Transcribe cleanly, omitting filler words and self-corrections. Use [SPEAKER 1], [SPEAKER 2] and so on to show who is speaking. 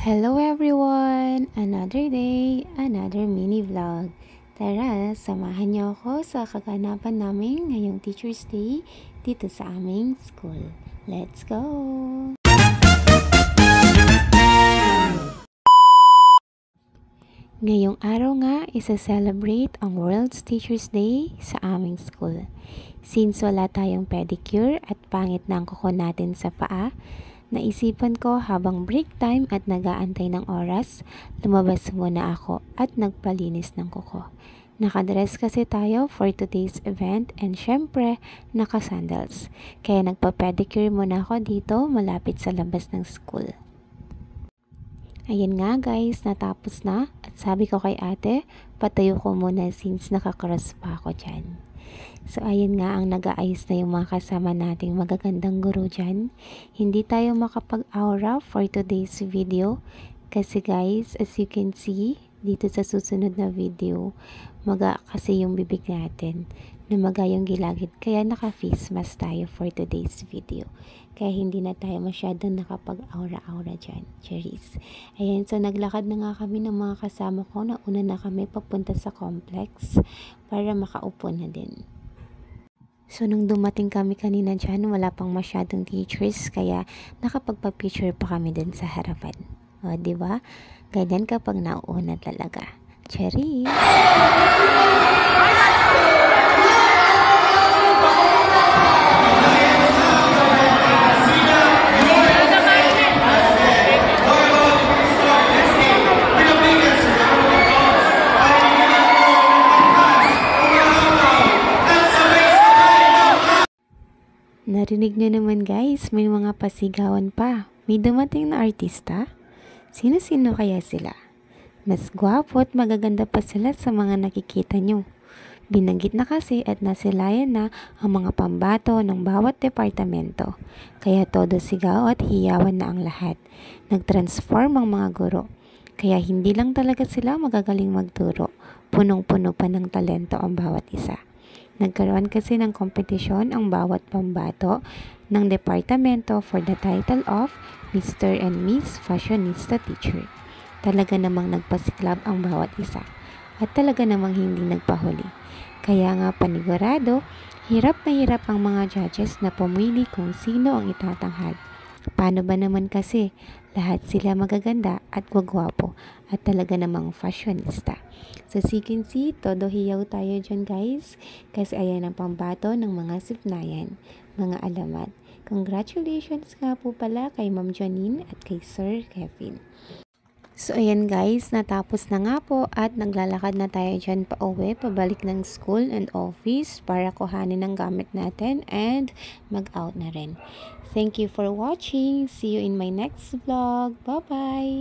[SPEAKER 1] Hello everyone! Another day, another mini vlog. Tara, samahan niyo ako sa kaganapan namin ngayong Teacher's Day dito sa aming school. Let's go! Ngayong araw nga, isa-celebrate ang World Teacher's Day sa aming school. Since wala tayong pedicure at pangit na ang kuko natin sa paa, naisipan ko habang break time at nag-aantay ng oras, lumabas muna ako at nagpalinis ng kuko. Nakadress kasi tayo for today's event and syempre naka-sandals. Kaya nagpa-pedicure muna ako dito malapit sa labas ng school. Ayan nga guys, natapos na at sabi ko kay ate, patayo ko muna since nakakross pa ako dyan. So ayan nga ang nag-aayos na yung mga kasama nating magagandang guro dyan. Hindi tayo makapag-aura for today's video kasi guys, as you can see dito sa susunod na video, maga kasi yung bibig natin, lumaga yung gilagid, kaya naka-face mask tayo for today's video. Kaya hindi na tayo masyadong nakapag-aura-aura dyan, cherries. Ayan, so naglakad na nga kami ng mga kasama ko, nauna na kami papunta sa complex para makaupo na din. So, nung dumating kami kanina dyan, wala pang masyadong teachers, kaya nakapagpa-picture pa kami din sa harapan. O, diba? Ganyan kapag nauuna talaga. Cherry! Narinig nyo naman guys, may mga pasigawan pa. May dumating na artista? Sino-sino kaya sila? Mas gwapo at magaganda pa sila sa mga nakikita nyo. Binanggit na kasi at nasilayan na ang mga pambato ng bawat departamento. Kaya todo sigaw at hiyawan na ang lahat. Nag-transform ang mga guro. Kaya hindi lang talaga sila magagaling magturo. Punong-puno pa ng talento ang bawat isa. Nagkaroon kasi ng kompetisyon ang bawat pambato ng departamento for the title of Mr. and Miss Fashionista Teacher. Talaga namang nagpasiklab ang bawat isa at talaga namang hindi nagpahuli. Kaya nga panigurado, hirap na hirap ang mga judges na pumili kung sino ang itatanghal. Paano ba naman kasi lahat sila magaganda at gwagwapo at talaga namang fashionista. So as you can see, todo hiyaw tayo dyan guys kasi ayan ang pambato ng mga sipnayan, mga alamat. Congratulations nga po pala kay Ma'am Janine at kay Sir Kevin. So ayan guys, natapos na nga po at naglalakad na tayo dyan pa uwi, pabalik ng school and office para kuhanin ang gamit natin and mag-out na rin. Thank you for watching. See you in my next vlog. Bye-bye!